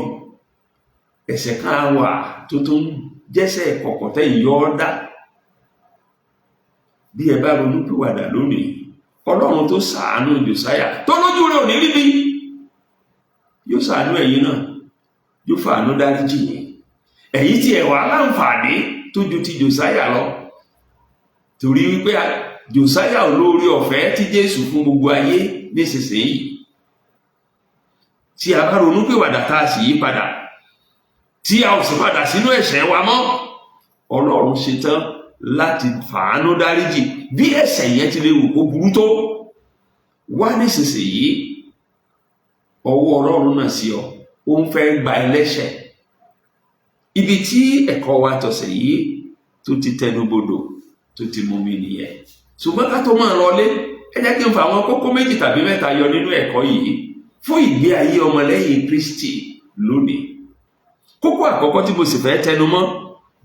ẹ̀ṣẹ̀ kan wà tó tún jẹ́ṣẹ̀ kọ̀kọ̀ tẹ́yìn yọ ọ́ dá. Bí ẹ bá ronúpìwàdà lónìí, Ọlọ́run tó ṣàánú Jòsáyà tó lójú rẹ̀ ò ní rí bí, yóò ṣàánú ẹ̀yin náà, yóò fàánú dáríjì yín. Ẹ̀yin tí ẹ wà láǹfààní tó ju ti Jòsáyà lọ, torí wípé Jòsáyà olóore ọ̀fẹ́ tí Jésù fún gbogbo ayé nísinsìnyí. Tí a bá ronúpìwàdà tá a sì yí padà, tí a ò sì padà sínú ẹ̀ṣẹ̀ wa mọ́, Ọlọ́run ṣetán láti fàánú dáríjì bí ẹ̀ṣẹ̀ yẹn ti lè wù kó burú tó. Wá nísinsìnyí, ọwọ́ Ọlọ́run náà sí ọ, ó ń fẹ́ gba ẹlẹ́ṣẹ̀. Ibi tí ẹ̀kọ́ wa tọ̀sẹ̀ yìí tó ti tẹnubodò, tó ti mú mi nìyẹn. Ṣùgbọ́n ká tó máa lọlé, ẹ jẹ́ kí n fa àwọn kókó 2 tàbí 3 yọ nínú ẹ̀kọ́ yìí fún ìgbé ayé ọmọlẹ́yìn Kristi lónìí. Kókó àkọ́kọ́ tí mo sì fẹ́ tẹnumọ́,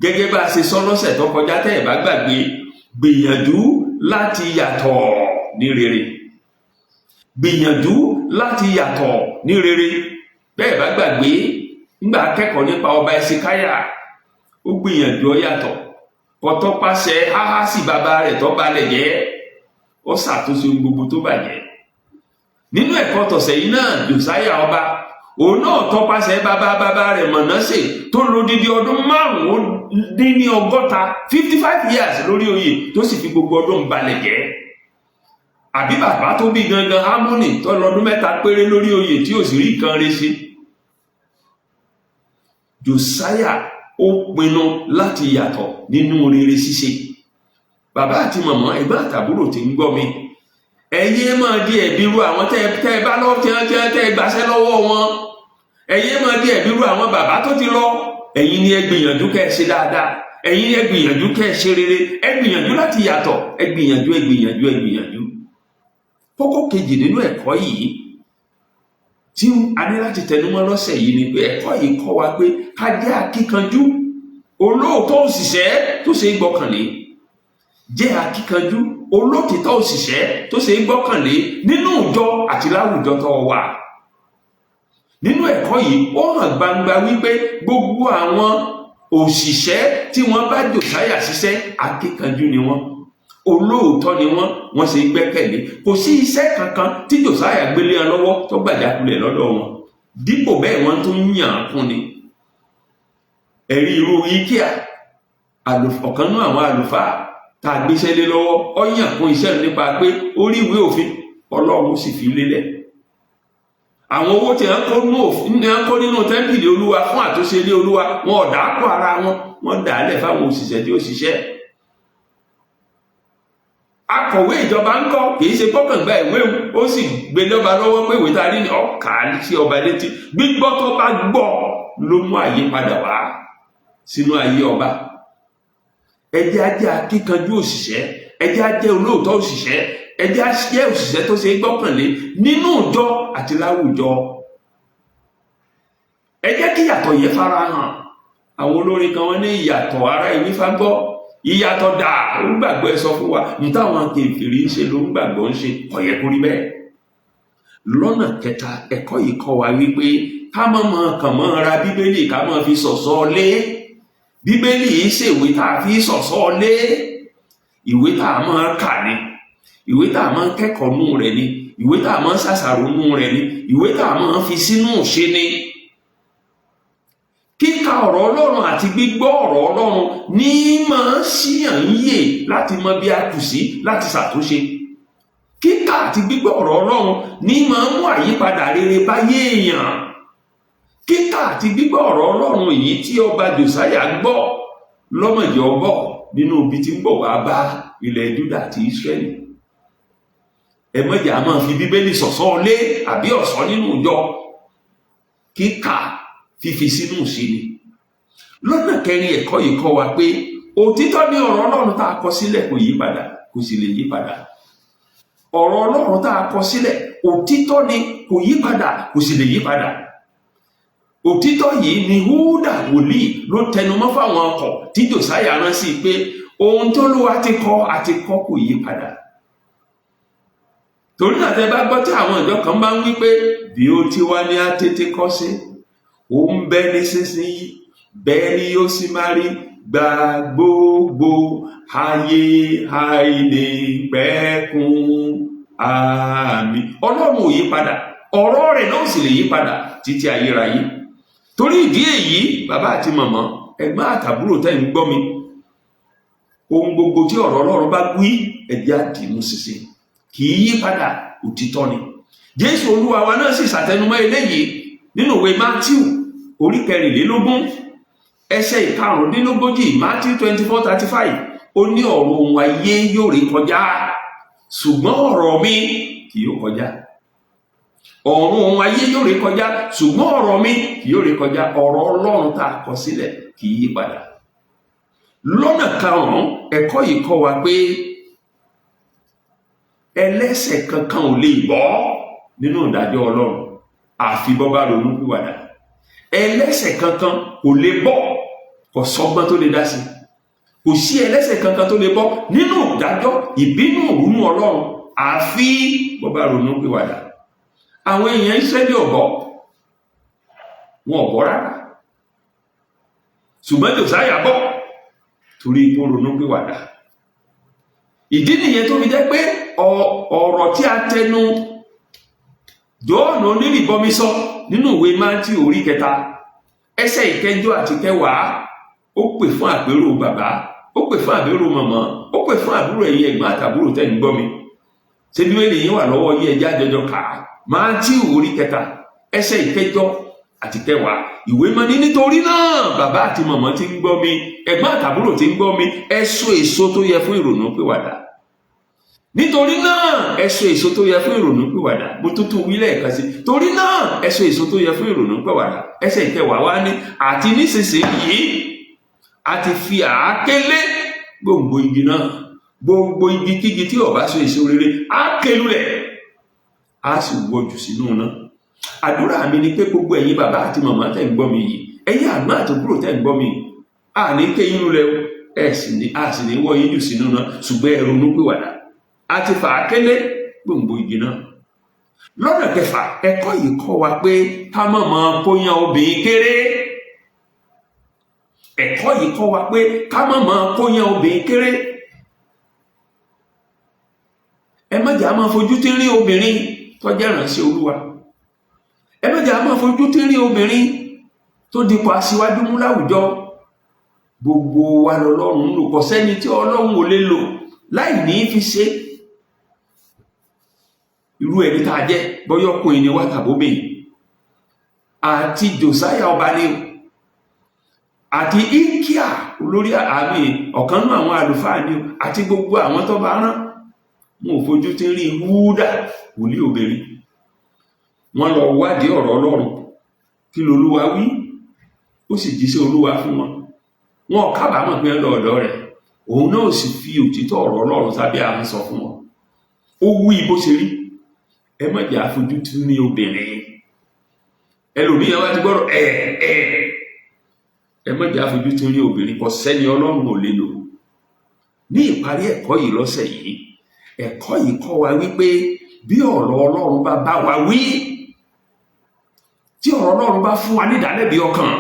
gẹ́gẹ́ bá a ṣe sọ lọ́sẹ̀ tó kọjá tẹ́ ẹ̀ bá gbàgbé, gbìyànjú láti yàtọ̀ ní rere. Gbìyànjú láti yàtọ̀ ní rere. Bẹ́ẹ̀ bá gbàgbé, ńgbà kẹ́kọ̀ọ́ nípa ọba Ẹsikáyà, ó gbìyànjú ó yàtọ̀. Ọ̀tọ́ pàṣẹ Áhásì bàbá rẹ̀ tó balẹ̀ jẹ́, ó ṣàtúnṣe gbogbo tó bàjẹ́. Nínú ẹ̀kọ́ tọ̀sẹ̀ yìí náà, Jòsáyà ọba, òun náà tọpasẹ̀ bàbá rẹ̀ Mọ̀násè tó lò dídí ọdún 550, 55 years lórí oyè, tó sì fi gbogbo ọdún balẹ̀ jẹ́. Àbí bàbá tó bí gangan Ámónì tó lọ́dún 3 péré lórí oyè tí ò sì rí kan rí sí. Jòsáyà ó pinnu láti yàtọ̀ nínú rere ṣíṣe. Bàbá àti màmá, ẹ̀gbọ́n àtàbúrò tí ń gbọ́ mi, ẹ̀yin máa di ẹ̀bi ru àwọn tẹ́ bá lọ́wọ́ tẹ́ gbàṣẹ́ lọ́wọ́ wọn. Ẹ̀yin máa di ẹ̀bi ru àwọn bàbá tó ti lọ. Ẹ̀yin ni ẹ gbìyànjú kẹ́ ẹ ṣe dáadáa, ẹ̀yin ni ẹ gbìyànjú kẹ́ ẹ ṣe rere, ẹ gbìyànjú láti yàtọ̀, ẹ gbìyànjú. Kókó kejì nínú ẹ̀kọ́ yìí tí a ní láti tẹnumọ́ lọ́sẹ̀ yìí ni pé ẹ̀kọ́ yìí kọ́ wa pé ká jẹ́ akíkanjú, olóòótọ́ òṣìṣẹ́ tó ṣe é gbọ́kànlé. Jẹ́ akíkanjú, olóòtítọ́ òṣìṣẹ́ tó ṣe é gbọ́kànlé nínú ìjọ àti láwùjọ tó wà. Nínú ẹ̀kọ́ yìí, ó hàn gbangba wípé gbogbo àwọn òṣìṣẹ́ tí wọ́n bá Jòsáyà ṣiṣẹ́, akíkanjú ni wọ́n, olóòótọ́ ni wọ́n ṣe gbẹ́kẹ̀lé. Kò sí iṣẹ́ kankan tí Jòsáyà gbélé wọn lọ́wọ́ tó gbàjákulẹ̀ lọ́dọ̀ wọn. Dípò bẹ́ẹ̀ wọ́n tún yàn án kún ni. Ẹ̀rí irú Íkíà, ọ̀kan náà àwọn àlùfáà tá a gbéṣẹ́ lé lọ́wọ́, ó yàn kún iṣẹ́ nípa pé ó rí ìwé òfin, Ọlọ́run sì fi lélẹ̀. Àwọn owó tí wọ́n kó nínú tẹ́ḿpìlì Olúwa fún àtúnṣe ilé Olúwa, wọn ò dáàpọ̀ ara wọn, wọ́n dà á lẹ̀ fáwọn òṣìṣẹ́ tí ó ṣiṣẹ́. Akọ̀wé ìjọba ń kọ́, kìí ṣe pọ́kàn gba ìwé ó sì gbé lọ́ba lọ́wọ́ pé ìwé tá a rí ni ọ̀kà sí ọba létí. Gbígbọ́ tó bá gbọ́ ló mú àyípadà wá sínú ayé ọba. Ẹ jẹ́ á jẹ́ akíkanjú òṣìṣẹ́, ẹ jẹ́ á jẹ́ olóòótọ́ òṣìṣẹ́, ẹ jẹ́ á jẹ́ òṣìṣẹ́ tó ṣe é gbọ́kànlé nínú ìjọ àti láwùjọ. Ẹ jẹ́ kí ìyàtọ̀ yẹn fara hàn. Àwọn olórin kan wọ́n ní ìyàtọ̀ ara ìwífá gbọ́, ìyàtọ̀ dà ó ń gbàgbọ́ ẹ sọ fún wa ní táwọn kèfèrí ń ṣe ló ń gbàgbọ́ ń ṣe, kò yẹ kó rí bẹ́ẹ̀. Lọ́nà kẹta, ẹ̀kọ́ yìí kọ́ wa wípé ká kàn mọ́ ra Bíbélì ká mọ́ fi ṣọ̀ṣọ́ lé. Bíbélì yìí ṣèwé tá a fi ṣọ̀ṣọ́ lé, ìwé tá a máa kà ní, ìwé tá a máa kẹ́kọ̀ọ́ nù rẹ̀ ni, ìwé tá a máa ṣàṣàrò nù rẹ̀ ni, ìwé tá a máa fi sínú ṣe ni. Kíka ọ̀rọ̀ Ọlọ́run àti gbígbọ́ ọ̀rọ̀ Ọlọ́run ní máa ṣíyàn yè láti mọ bí a kù sí láti ṣàtúnṣe. Kíka àti gbígbọ́ ọ̀rọ̀ Ọlọ́run ní máa mú àyípadà rere báyé èèyàn. Kíka àti gbígbọ́ ọ̀rọ̀ Ọlọ́run èyí tí ọba Jòsáyà gbọ́ lọ́mọdé ọbọ̀ nínú ibi tí ń bọ̀ wá bá ilẹ̀ Júdà àti Ísírẹ́lì. Ẹ mọ̀jà a máa fi Bíbélì ṣọ̀ṣọ́ lé àbí ọ̀ṣọ́ nínú ìjọ. Kíka fífi sínú sí ni. Lọ́nà kẹrin, ẹ̀kọ́ yìí kọ́ wa pé òtítọ́ ni ọ̀rọ̀ Ọlọ́run tá a kọ sílẹ̀ kò yí padà, kò sì lè yí padà. Ọ̀rọ̀ Ọlọ́run tá a kọ sílẹ̀ òtítọ́ ni, kò yí padà, kò sì lè yí padà. Òtítọ́ yìí ni Húdà wòlíì ló tẹnumọ́ fáwọn ọkọ̀ tí Jòsáyà rán sí pé ohun tó Olúwa ti kọ àti kọ kò yí padà. Torí náà tẹ́ bá gbọ́ tí àwọn ìjọ kan bá ń wí pé bí ó ti wà ní àtètè kọ́ sí, ó ń bẹ nísinsìnyí, bẹ́ẹ̀ ni yóò sì máa rí gba gbogbo ayé àìnípẹ̀kun. Àmín. Ọlọ́run ò yí padà, ọ̀rọ̀ rẹ̀ náà sì lè yí padà títí ayérayé. Torí ìdí èyí, bàbá àti màmá, ẹ̀gbọ́n àtàbúrò tẹ́ ń gbọ́ mi, ohun gbogbo tí ọ̀rọ̀ Ọlọ́run bá wí, ẹ jẹ́ á dìmú ṣinṣin, kì í yí padà, òtítọ́ ni. Jésù Olúwa wa náà sì ṣàtẹnumọ́ eléyìí nínú ìwé Mátíù orí 24 ẹsẹ̀ 5 Mátíù 24:35. Ó ní ọ̀rọ̀ ohun ayé yóò rí kọjá, ṣùgbọ́n ọ̀rọ̀ mi kì yóò kọjá. Ọ̀run ohun ayé yóò rí kọjá, ṣùgbọ́n ọ̀rọ̀ mi kì yóò rí kọjá. Ọ̀rọ̀ Ọlọ́run tá a kọ sílẹ̀ kì í yí padà. Lọ́nà karùn-ún, ẹ̀kọ́ yìí kọ́ wa pé ẹlẹ́ṣẹ̀ kankan ò lè bọ́ nínú ìdájọ́ Ọlọ́run àfi bó bá ronú pìwàdà. Ẹlẹ́ṣẹ̀ kankan kò lè bọ́, kò sọ́gbọ́n tó lè dá sí. Kò sí ẹlẹ́ṣẹ̀ kankan tó lè bọ́ nínú ìdájọ́ ìbínú òrùnú Ọlọ́run àfi bó bá ronú pìwàdà. Àwọn èèyàn Ísírẹ́lì ọ̀bọ̀, wọn ọ̀bọ̀ rárá, ṣùgbọ́n Jòsáyà bọ́ torí ipò ronú pìwàdà. Ìdí nìyẹn tó fi jẹ́ pé ọ̀rọ̀ tí a tẹnu Jòhánù onírìbọmi sọ nínú ìwé Mátíù orí 3 ẹsẹ̀ 9 àti 10, ó pè fún àpérò bàbá, ó pè fún àpérò màmá, ó pè fún àbúrò ẹ̀yin ẹ̀gbọ́n àtàbúrò tẹ́ ń gbọ́ mi. Ṣé Bíbélì yín wà lọ́wọ́ yín? ẹjẹ́ àjọjọ kà á. Mátíù orí 3 ẹsẹ̀ 9 àti 10. Ìwé mọ́ ní nítorí náà bàbá àti màmá tí ń gbọ́ mi, ẹ̀gbọ́n àtàbúrò tí ń gbọ́ mi, ẹ so èso tó yẹ fún ìrònú pìwàdà. Nítorí náà ẹ so èso tó yẹ fún ìrònú pìwàdà. Mo tuntun wí lẹ́ẹ̀kan sí, torí náà ẹ so èso tó yẹ fún ìrònú pìwàdà. Ẹsẹ̀ 10 wá ní àti nísinsìnyí a ti fi àáké lé gbòǹgbò igi náà, gbogbo igi kígi tí ó bá so èso rere á ké lulẹ̀, á sì wọ́ jù sínú náà. Àdúrà mi ni pé gbogbo ẹ̀yin bàbá àti màmá tẹ́ ń gbọ́ mi yìí, ẹ̀yin àgbà àtòkúrò tẹ́ ń gbọ́ mi yìí, a ní ké yín lulẹ̀ o, a sì ní wọ́ yín jù sínú náà, ṣùgbọ́n ẹ ronú pìwàdà. A ti fà á ké lé gbòǹgbò igi náà. Lọ́nà kẹfà, ẹ̀kọ́ yìí kọ́ wa pé ká má máa kóyan obìnrin kéré. Ẹ̀kọ́ yìí kọ́ wa pé ká má máa kóyan obìnrin kéré. Ẹ má jẹ́ á máa fojú tí ń rí obìnrin tó jẹ́ ìránṣẹ́ Olúwa. Ẹ má jẹ́ á máa fojú tí ń rí obìnrin tó dipò aṣíwájú mú láwùjọ. Gbogbo wa lọ́lọ́run lò, kò sẹ́ni tí Ọlọ́run ò lè lò láì ní fi ṣe. irú ẹni tá a jẹ́ bọ́yọ́kùnrin ni wá tàbóbìnrin, àti Josiah ọba ni o, àti Hilkiah olórí àmì ọ̀kan náà àwọn àlùfáà ni o, àti gbogbo àwọn tó bá rán. Wọn ò fojú tí rí Húdà wòlíì obìnrin. Wọ́n lọ wádìí ọ̀rọ̀ Ọlọ́run, kí lolúwa wí, ó sì jíṣẹ́ Olúwa fún wọn. Wọn ò kábàámọ̀ pé lọ ọ̀dọ̀ rẹ̀, òun náà sì fi òtítọ́ ọ̀rọ̀ Ọlọ́run sábẹ́ ahọ́n sọ fún wọn. Ó wí bó ṣe rí. Ẹ má jẹ́ àfojú tí ní obìnrin. Ẹlòmíràn wá ti gbọ́dọ̀ ẹ má jẹ́ àfojú tí ní obìnrin, kò sẹ́ni Ọlọ́run ò lè lò. Ní ìparí ẹ̀kọ́ yìí lọ́sẹ̀ yìí, ẹ̀kọ́ yìí kọ́ wa wípé bí ọ̀rọ̀ Ọlọ́run bá bá wa wí, tí ọ̀rọ̀ Ọlọ́run bá fún wa ní ìdálẹ́bi ọkàn,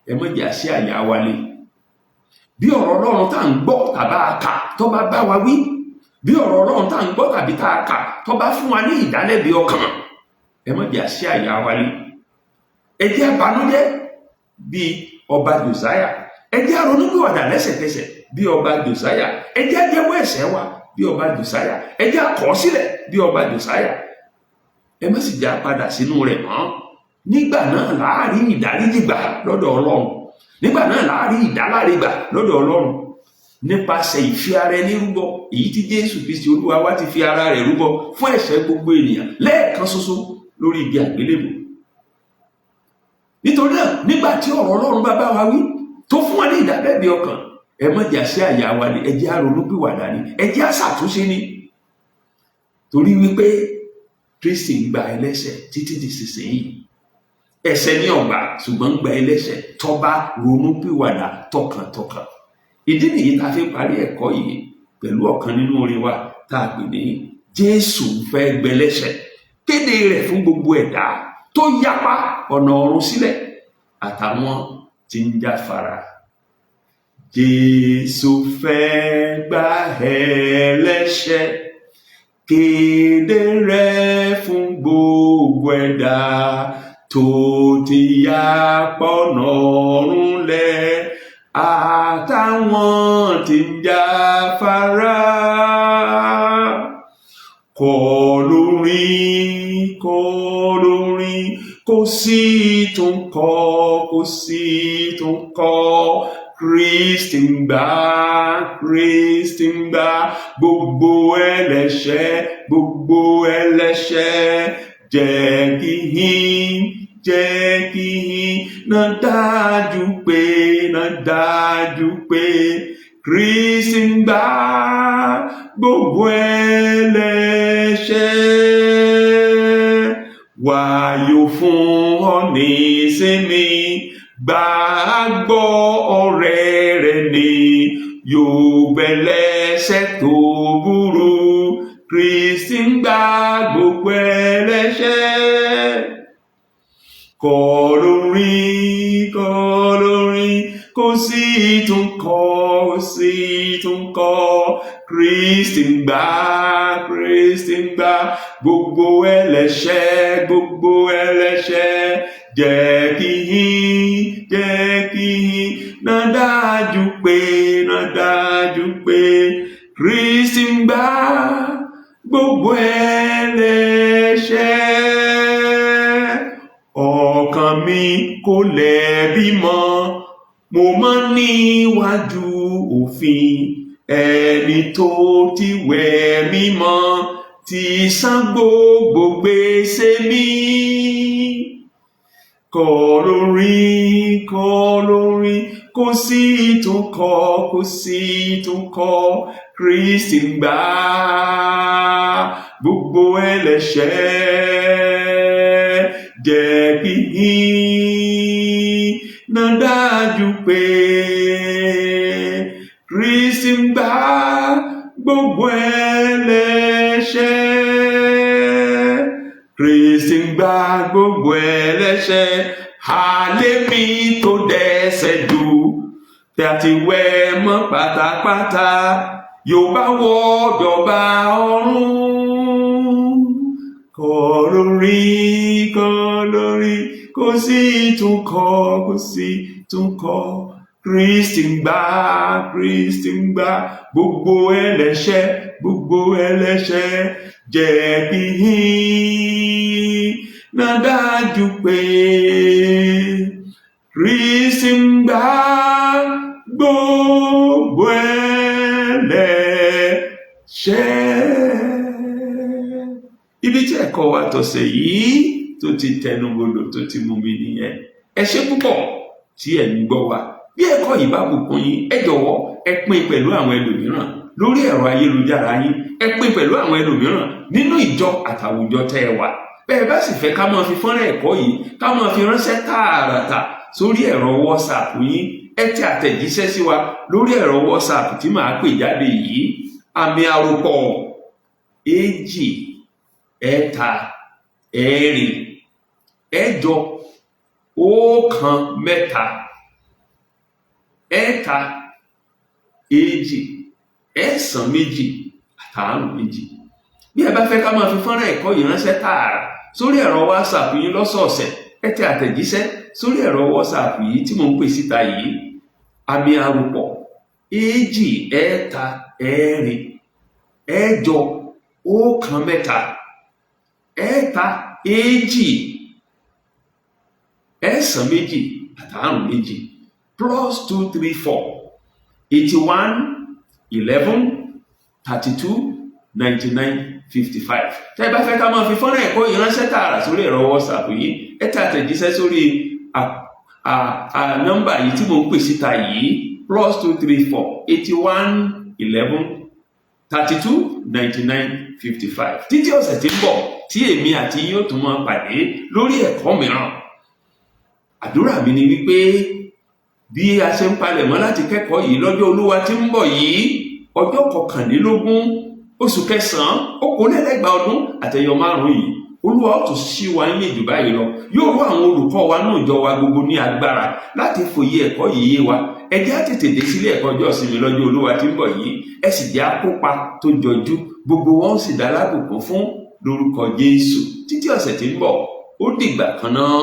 ẹ má jẹ́ àṣẹ àyà wa lé. Bí ọ̀rọ̀ Ọlọ́run tá à ń gbọ́ tàbá kà tó bá bá wa wí, bí ọ̀rọ̀ Ọlọ́run tá à ń gbọ́ tàbí tá a kà tó bá fún wa ní ìdálẹ́bi ọkàn, ẹ má jẹ́ àṣẹ àyà wa lé. Ẹ jẹ́ àbánújẹ́ bí ọba Josiah, ẹ jẹ́ àrònúpìwàdà lẹ́sẹ̀kẹsẹ̀ bí ọba Josiah, ẹ jẹ́ àjẹ́wọ́ ẹ̀ṣẹ̀ wa bí ọba Josiah, ẹ jẹ́ àkọsílẹ̀ bí ọba Josiah. Ẹ má sì jẹ́ àpadà sínú rẹ̀ mọ́. Nígbà náà láàrin ìdáríjì gbà lọ́dọ̀ Ọlọ́run, nígbà náà láàrin ìdáláre gbà lọ́dọ̀ Ọlọ́run nípasẹ̀ ìfi ara ẹni rúbọ, èyí tí Jésù Kristi Olúwa wa ti fi ara rẹ̀ rúbọ fún ẹ̀ṣẹ̀ gbogbo ènìyàn lẹ́ẹ̀kan ṣoṣo lórí igi àgbélébùú. Nítorí náà, nígbà tí ọ̀rọ̀ Ọlọ́run bá bá wa wí tó fún wa ní ìdálẹ́bi ọkàn, ẹ má jẹ́ àṣẹ àyà wa ni, ẹ jẹ́ àrònúpìwàdà ni, ẹ jẹ́ àṣàtúnṣe ni. Torí wípé Kristi ń gba ẹlẹ́ṣẹ̀ títí di sísìnyí. Ẹ̀ṣẹ̀ ní ọgbà, ṣùgbọ́n ń gba ẹlẹ́ṣẹ̀ tó bá ronúpìwàdà tọkàntọkàn. Ìdí nìyí tá a fi parí ẹ̀kọ́ yìí pẹ̀lú ọ̀kan nínú orin wa tá a pè ní Jésù fẹ́ gbẹlẹ́ṣẹ̀, kéde rẹ̀ fún gbogbo ẹ̀dá tó yapa ọ̀nà ọ̀run sílẹ̀ àtàwọn tí ń jáfara. Jésù fẹ́ gba ẹlẹ́ṣẹ̀, kéde rẹ̀ fún gbogbo ẹ̀dá tó ti yapa ọ̀nà ọ̀run lẹ̀ àtàwọn tí ń jáfara. Kọ lórin, kò sí tún kọ, Kristi ń gbà gbogbo ẹlẹ́ṣẹ̀, jẹ́ kí náà dájú pé Kristi ń gbà gbogbo ẹlẹ́ṣẹ̀. Wáyò fún ọ ní ìsinmi, gbàgbọ́ ọ̀rẹ́ rẹ̀ ni yóò gbẹlẹ́ṣẹ̀ tó burú. Kristi ń gbà gbogbo ẹlẹ́ṣẹ̀. Kọ lórin, kò sí tún kọ, Kristi ń gbà gbogbo ẹlẹ́ṣẹ̀, jẹ́ kí náà dájú pé Kristi ń gbà gbogbo ẹlẹ́ṣẹ̀. Ọkàn mi kò lẹ́bi mọ́, mo máa níwájú òfin ẹni tó ti wẹ̀ mí mọ́, ti san gbogbo gbèsè mi. Kọ lórin, kò sí tún kọ, Kristi ń gbà gbogbo ẹlẹ́ṣẹ̀, jẹ́ kí náà dájú pé Kristi ń gbà gbogbo ẹlẹ́ṣẹ̀. Kristi ń gbà gbogbo ẹlẹ́ṣẹ̀, àlémi tó dẹ́ṣẹ̀ jù tí a ti wẹ̀ mọ́ pátápátá yóò bá wọ́jọba ọ̀run. Kọ lórin, kò sí tún kọ, Kristi ń gbà gbogbo ẹlẹ́ṣẹ̀, gbogbo ẹlẹ́ṣẹ̀ jẹ̀bi náà dájú pé Kristi ń gbà gbogbo ẹlẹ́ṣẹ̀. Ibi tí ẹ̀kọ́ wa tọ̀sẹ̀ yìí tó ti tẹnubodò tó ti mú mi nìyẹn. Ẹ ṣé púpọ̀ tí ẹ̀ ń gbọ́ wa. Bí ẹ̀kọ́ yìí bá bùkún yín, ẹ jọ̀wọ́ ẹ pín pẹ̀lú àwọn ẹlòmíràn lórí ẹ̀rọ ayélujára yín, ẹ pín pẹ̀lú àwọn ẹlòmíràn nínú ìjọ àtàwùjọ tẹ́ ẹ wà. Bẹ́ẹ̀ bá sì fẹ́ ká máa fi fọ́nrán ẹ̀kọ́ yìí ká máa fi ránṣẹ́ tààràtà sórí ẹ̀rọ WhatsApp yín, ẹ tẹ àtẹ̀jíṣẹ́ sí wa lórí ẹ̀rọ WhatsApp tí màá pè jáde yìí: àmì àròpọ̀ 2 ẹ̀ta 4 ẹ̀jọ 1 mẹ́ta 2 2 2 Bí ẹ bá fẹ́ ká máa fi fọ́nrán ẹ̀kọ́ yìí ránṣẹ́ tààrà sórí ẹ̀rọ WhatsApp yín lọ́sọ̀ọ̀sẹ̀, ẹ tẹ àtẹ̀jíṣẹ́ sórí ẹ̀rọ WhatsApp yìí tí mò ń pè síta yìí: àmì àròpọ̀ 2 ẹ̀ta 4 ẹ̀jọ 1 mẹ́ta 2 2 2 +234 81 11 32 99 55. Tẹ́ ẹ bá fẹ́ ká máa fi fọ́nrán ẹ̀kọ́ yìí ránṣẹ́ tààrà sórí ẹ̀rọ WhatsApp yìí, ẹ tẹ àtẹ̀jíṣẹ́ sórí nọ́mbà yìí tí mò ń pè síta yìí: +234 81 11 32 99 55. Títí ọ̀sẹ̀ tí ń bọ̀ tí èmi àti yín ó tún máa pàdé lórí ẹ̀kọ́ mìíràn. Àdúrà mi ni wípé bí a ṣe ń palẹ̀mọ́ láti kẹ́kọ̀ọ́ yìí lọ́jọ́ Olúwa tí ń bọ̀ yìí, ọjọ́ 21 oṣù kẹsàn-án 2025 yìí, Olúwa ó tún ṣí wa ní jù báyìí lọ. Yóò rú àwọn olùkọ́ wa náà jọ wa gbogbo ní agbára láti fòye ẹ̀kọ́ yìí yé wa. Ẹ jẹ́ á tètè dé sílé ẹ̀kọ́ ọjọ́ ìsinmi lọ́jọ́ Olúwa tí ń bọ̀ yìí. Ẹ sì jẹ́ á kópa tó jọjú, gbogbo wọn ó sì dá lábùkún fún lórúkọ Jésù. Títí ọ̀sẹ̀ tí ń bọ̀, ó dìgbà kan náà.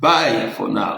Bye for now.